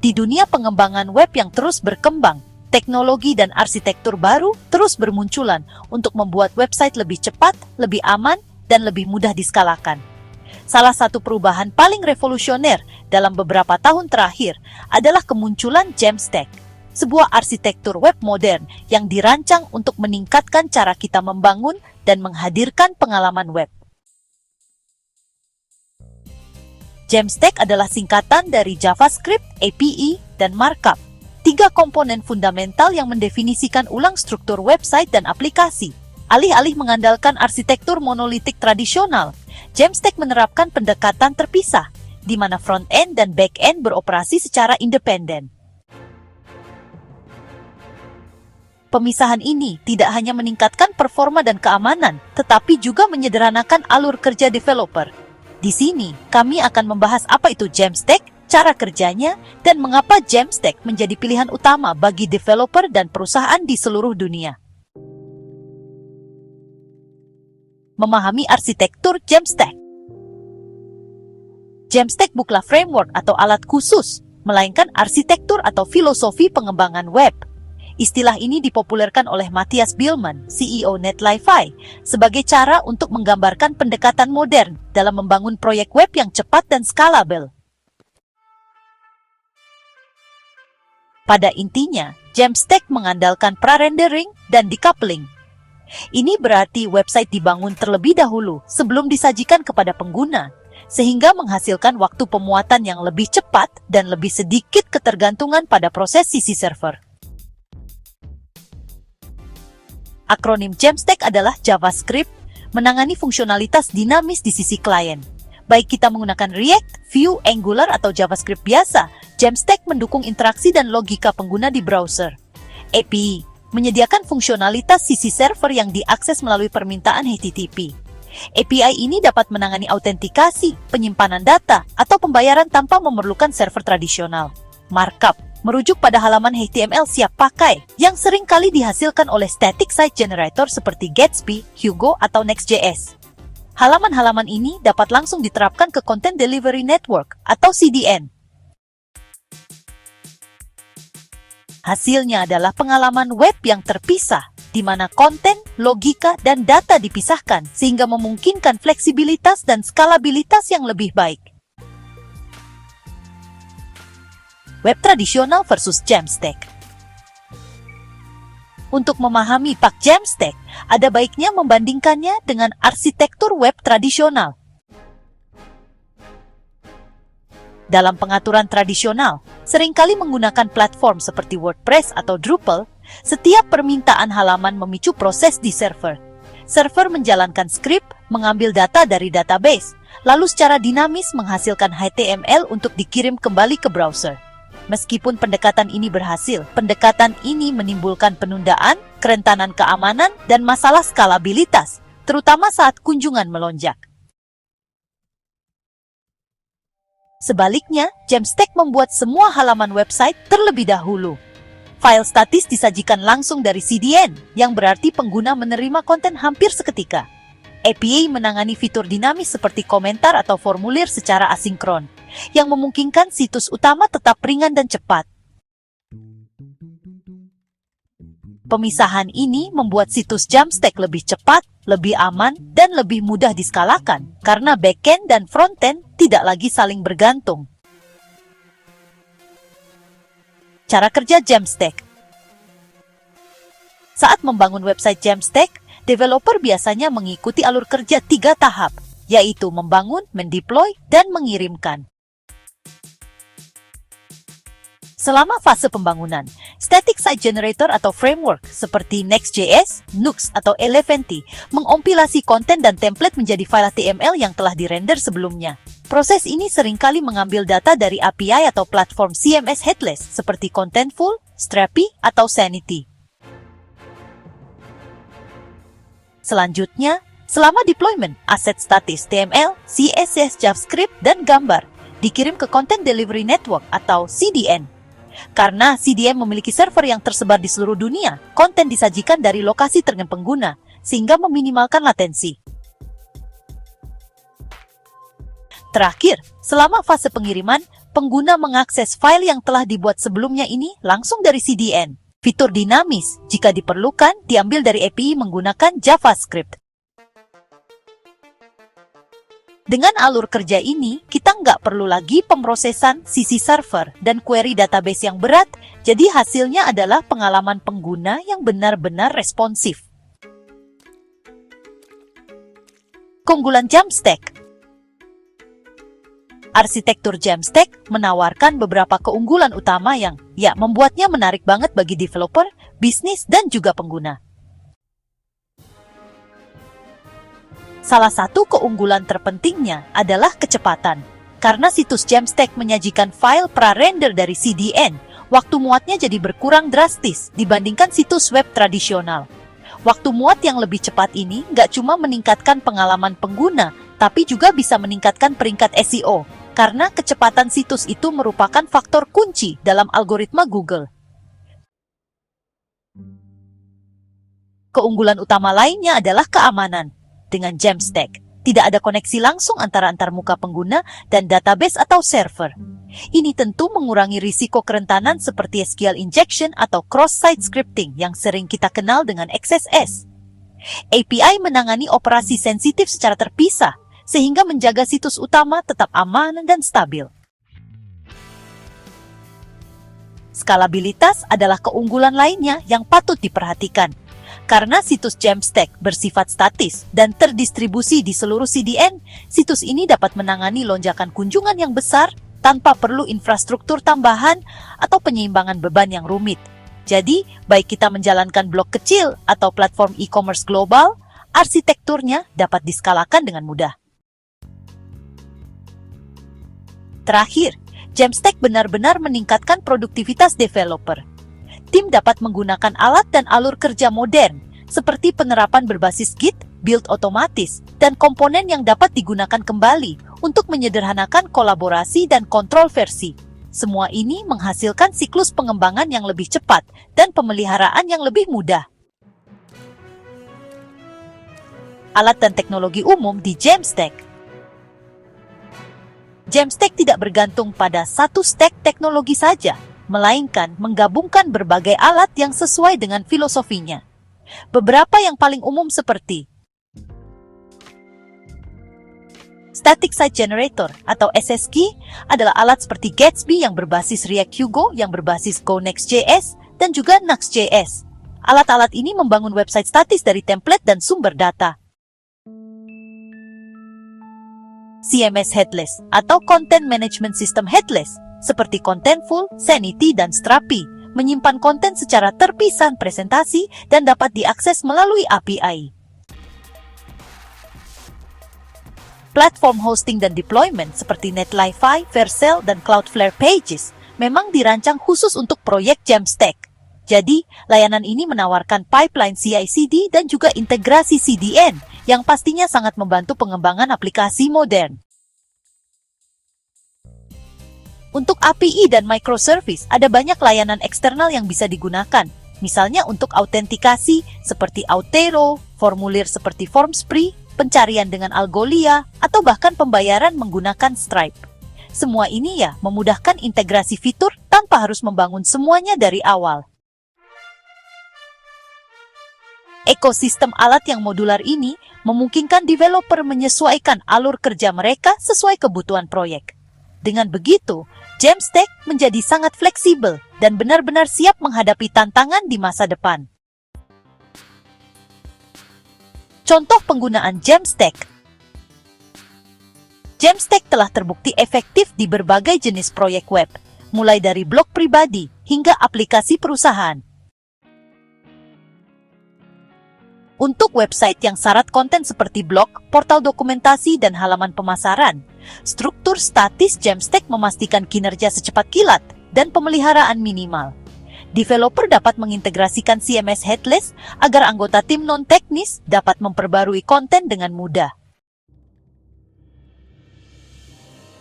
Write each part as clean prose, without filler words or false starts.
Di dunia pengembangan web yang terus berkembang, teknologi dan arsitektur baru terus bermunculan untuk membuat website lebih cepat, lebih aman, dan lebih mudah diskalakan. Salah satu perubahan paling revolusioner dalam beberapa tahun terakhir adalah kemunculan Jamstack, sebuah arsitektur web modern yang dirancang untuk meningkatkan cara kita membangun dan menghadirkan pengalaman web. Jamstack adalah singkatan dari JavaScript, API, dan Markup, tiga komponen fundamental yang mendefinisikan ulang struktur website dan aplikasi. Alih-alih mengandalkan arsitektur monolitik tradisional, Jamstack menerapkan pendekatan terpisah, di mana front-end dan back-end beroperasi secara independen. Pemisahan ini tidak hanya meningkatkan performa dan keamanan, tetapi juga menyederhanakan alur kerja developer. Di sini, kami akan membahas apa itu Jamstack, cara kerjanya, dan mengapa Jamstack menjadi pilihan utama bagi developer dan perusahaan di seluruh dunia. Memahami arsitektur Jamstack. Jamstack bukanlah framework atau alat khusus, melainkan arsitektur atau filosofi pengembangan web. Istilah ini dipopulerkan oleh Matthias Biilmann, CEO Netlify, sebagai cara untuk menggambarkan pendekatan modern dalam membangun proyek web yang cepat dan skalabel. Pada intinya, Jamstack mengandalkan pra-rendering dan decoupling. Ini berarti website dibangun terlebih dahulu sebelum disajikan kepada pengguna, sehingga menghasilkan waktu pemuatan yang lebih cepat dan lebih sedikit ketergantungan pada proses sisi server. Akronim Jamstack adalah JavaScript, menangani fungsionalitas dinamis di sisi klien. Baik kita menggunakan React, Vue, Angular, atau JavaScript biasa, Jamstack mendukung interaksi dan logika pengguna di browser. API menyediakan fungsionalitas sisi server yang diakses melalui permintaan HTTP. API ini dapat menangani autentikasi, penyimpanan data, atau pembayaran tanpa memerlukan server tradisional. Markup merujuk pada halaman HTML siap pakai yang sering kali dihasilkan oleh static site generator seperti Gatsby, Hugo, atau Next.js. Halaman-halaman ini dapat langsung diterapkan ke Content Delivery Network atau CDN. Hasilnya adalah pengalaman web yang terpisah, di mana konten, logika, dan data dipisahkan sehingga memungkinkan fleksibilitas dan skalabilitas yang lebih baik. Web tradisional versus Jamstack. Untuk memahami Pak Jamstack, ada baiknya membandingkannya dengan arsitektur web tradisional. Dalam pengaturan tradisional, seringkali menggunakan platform seperti WordPress atau Drupal, setiap permintaan halaman memicu proses di server. Server menjalankan skrip, mengambil data dari database, lalu secara dinamis menghasilkan HTML untuk dikirim kembali ke browser. Meskipun pendekatan ini berhasil, pendekatan ini menimbulkan penundaan, kerentanan keamanan, dan masalah skalabilitas, terutama saat kunjungan melonjak. Sebaliknya, Jamstack membuat semua halaman website terlebih dahulu. File statis disajikan langsung dari CDN, yang berarti pengguna menerima konten hampir seketika. API menangani fitur dinamis seperti komentar atau formulir secara asinkron, yang memungkinkan situs utama tetap ringan dan cepat. Pemisahan ini membuat situs Jamstack lebih cepat, lebih aman, dan lebih mudah diskalakan, karena backend dan frontend tidak lagi saling bergantung. Cara kerja Jamstack. Saat membangun website Jamstack, developer biasanya mengikuti alur kerja 3 tahap, yaitu membangun, mendeploy, dan mengirimkan. Selama fase pembangunan, static site generator atau framework seperti Next.js, Nuxt, atau Eleventy mengompilasi konten dan template menjadi file HTML yang telah dirender sebelumnya. Proses ini seringkali mengambil data dari API atau platform CMS headless seperti Contentful, Strapi, atau Sanity. Selanjutnya, selama deployment, aset statis HTML, CSS, JavaScript, dan gambar dikirim ke Content Delivery Network atau CDN. Karena CDN memiliki server yang tersebar di seluruh dunia, konten disajikan dari lokasi tertentu pengguna, sehingga meminimalkan latensi. Terakhir, selama fase pengiriman, pengguna mengakses file yang telah dibuat sebelumnya ini langsung dari CDN. Fitur dinamis, jika diperlukan, diambil dari API menggunakan JavaScript. Dengan alur kerja ini, kita nggak perlu lagi pemrosesan sisi server dan query database yang berat, jadi hasilnya adalah pengalaman pengguna yang benar-benar responsif. Keunggulan Jamstack. Arsitektur Jamstack menawarkan beberapa keunggulan utama yang membuatnya menarik banget bagi developer, bisnis, dan juga pengguna. Salah satu keunggulan terpentingnya adalah kecepatan. Karena situs Jamstack menyajikan file pra-render dari CDN, waktu muatnya jadi berkurang drastis dibandingkan situs web tradisional. Waktu muat yang lebih cepat ini nggak cuma meningkatkan pengalaman pengguna, tapi juga bisa meningkatkan peringkat SEO, karena kecepatan situs itu merupakan faktor kunci dalam algoritma Google. Keunggulan utama lainnya adalah keamanan. Dengan Jamstack, tidak ada koneksi langsung antara antarmuka pengguna dan database atau server. Ini tentu mengurangi risiko kerentanan seperti SQL injection atau cross-site scripting yang sering kita kenal dengan XSS. API menangani operasi sensitif secara terpisah, sehingga menjaga situs utama tetap aman dan stabil. Skalabilitas adalah keunggulan lainnya yang patut diperhatikan. Karena situs Jamstack bersifat statis dan terdistribusi di seluruh CDN, situs ini dapat menangani lonjakan kunjungan yang besar tanpa perlu infrastruktur tambahan atau penyeimbangan beban yang rumit. Jadi, baik kita menjalankan blog kecil atau platform e-commerce global, arsitekturnya dapat diskalakan dengan mudah. Terakhir, Jamstack benar-benar meningkatkan produktivitas developer. Tim dapat menggunakan alat dan alur kerja modern, seperti penerapan berbasis Git, build otomatis, dan komponen yang dapat digunakan kembali untuk menyederhanakan kolaborasi dan kontrol versi. Semua ini menghasilkan siklus pengembangan yang lebih cepat dan pemeliharaan yang lebih mudah. Alat dan teknologi umum di Jamstack. Jamstack tidak bergantung pada satu stack teknologi saja, melainkan menggabungkan berbagai alat yang sesuai dengan filosofinya. Beberapa yang paling umum seperti Static Site Generator atau SSG adalah alat seperti Gatsby yang berbasis React Hugo yang berbasis Go Next.js dan juga Nuxt.js. Alat-alat ini membangun website statis dari template dan sumber data. CMS Headless atau Content Management System Headless seperti Contentful, Sanity, dan Strapi, menyimpan konten secara terpisah presentasi dan dapat diakses melalui API. Platform hosting dan deployment seperti Netlify, Vercel, dan Cloudflare Pages memang dirancang khusus untuk proyek Jamstack. Jadi, layanan ini menawarkan pipeline CI/CD dan juga integrasi CDN yang pastinya sangat membantu pengembangan aplikasi modern. Untuk API dan microservice, ada banyak layanan eksternal yang bisa digunakan. Misalnya untuk autentikasi seperti Auth0, formulir seperti Formspree, pencarian dengan Algolia, atau bahkan pembayaran menggunakan Stripe. Semua ini memudahkan integrasi fitur tanpa harus membangun semuanya dari awal. Ekosistem alat yang modular ini memungkinkan developer menyesuaikan alur kerja mereka sesuai kebutuhan proyek. Dengan begitu, Jamstack menjadi sangat fleksibel dan benar-benar siap menghadapi tantangan di masa depan. Contoh penggunaan Jamstack. Jamstack telah terbukti efektif di berbagai jenis proyek web, mulai dari blog pribadi hingga aplikasi perusahaan. Untuk website yang syarat konten seperti blog, portal dokumentasi, dan halaman pemasaran, struktur statis Jamstack memastikan kinerja secepat kilat dan pemeliharaan minimal. Developer dapat mengintegrasikan CMS headless agar anggota tim non-teknis dapat memperbarui konten dengan mudah.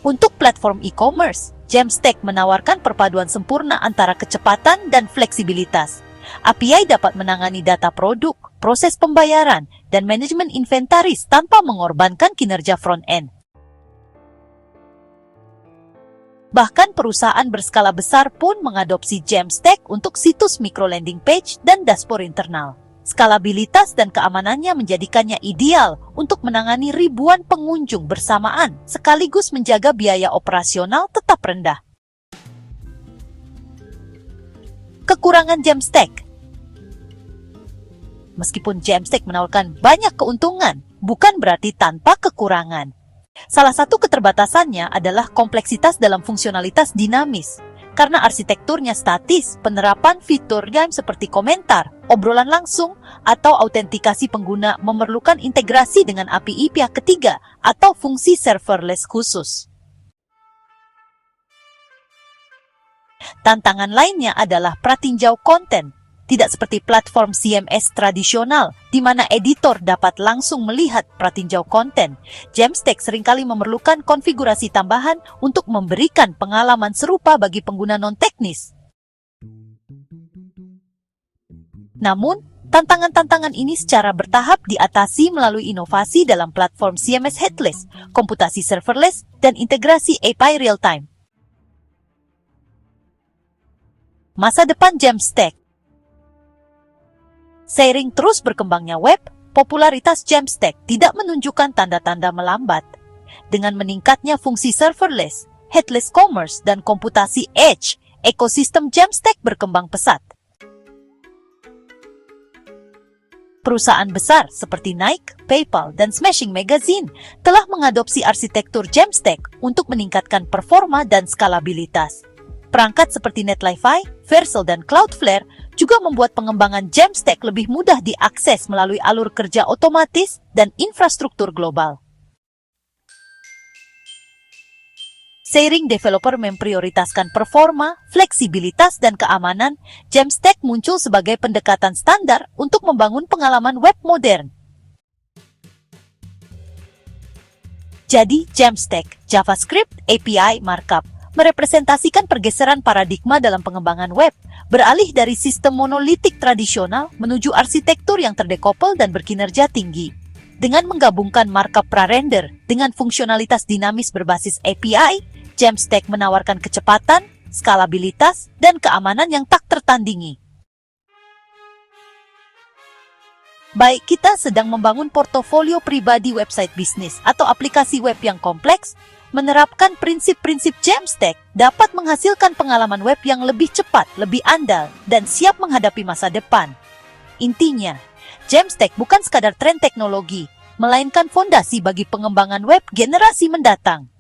Untuk platform e-commerce, Jamstack menawarkan perpaduan sempurna antara kecepatan dan fleksibilitas. API dapat menangani data produk, proses pembayaran, dan manajemen inventaris tanpa mengorbankan kinerja front-end. Bahkan perusahaan berskala besar pun mengadopsi Jamstack untuk situs micro landing page dan dashboard internal. Skalabilitas dan keamanannya menjadikannya ideal untuk menangani ribuan pengunjung bersamaan, sekaligus menjaga biaya operasional tetap rendah. Kekurangan Jamstack. Meskipun Jamstack menawarkan banyak keuntungan, bukan berarti tanpa kekurangan. Salah satu keterbatasannya adalah kompleksitas dalam fungsionalitas dinamis. Karena arsitekturnya statis, penerapan fitur game seperti komentar, obrolan langsung, atau autentikasi pengguna memerlukan integrasi dengan API pihak ketiga atau fungsi serverless khusus. Tantangan lainnya adalah pratinjau konten. Tidak seperti platform CMS tradisional, di mana editor dapat langsung melihat pratinjau konten. Jamstack seringkali memerlukan konfigurasi tambahan untuk memberikan pengalaman serupa bagi pengguna non-teknis. Namun, tantangan-tantangan ini secara bertahap diatasi melalui inovasi dalam platform CMS headless, komputasi serverless, dan integrasi API real-time. Masa depan Jamstack. Seiring terus berkembangnya web, popularitas Jamstack tidak menunjukkan tanda-tanda melambat. Dengan meningkatnya fungsi serverless, headless commerce, dan komputasi edge, ekosistem Jamstack berkembang pesat. Perusahaan besar seperti Nike, PayPal, dan Smashing Magazine telah mengadopsi arsitektur Jamstack untuk meningkatkan performa dan skalabilitas. Perangkat seperti Netlify, Vercel, dan Cloudflare juga membuat pengembangan Jamstack lebih mudah diakses melalui alur kerja otomatis dan infrastruktur global. Seiring developer memprioritaskan performa, fleksibilitas, dan keamanan, Jamstack muncul sebagai pendekatan standar untuk membangun pengalaman web modern. Jadi, Jamstack, JavaScript, API, Markup, merepresentasikan pergeseran paradigma dalam pengembangan web, beralih dari sistem monolitik tradisional menuju arsitektur yang terdekoppel dan berkinerja tinggi. Dengan menggabungkan markup pra-render dengan fungsionalitas dinamis berbasis API, Jamstack menawarkan kecepatan, skalabilitas, dan keamanan yang tak tertandingi. Baik kita sedang membangun portofolio pribadi website bisnis atau aplikasi web yang kompleks, menerapkan prinsip-prinsip Jamstack dapat menghasilkan pengalaman web yang lebih cepat, lebih andal, dan siap menghadapi masa depan. Intinya, Jamstack bukan sekadar tren teknologi, melainkan fondasi bagi pengembangan web generasi mendatang.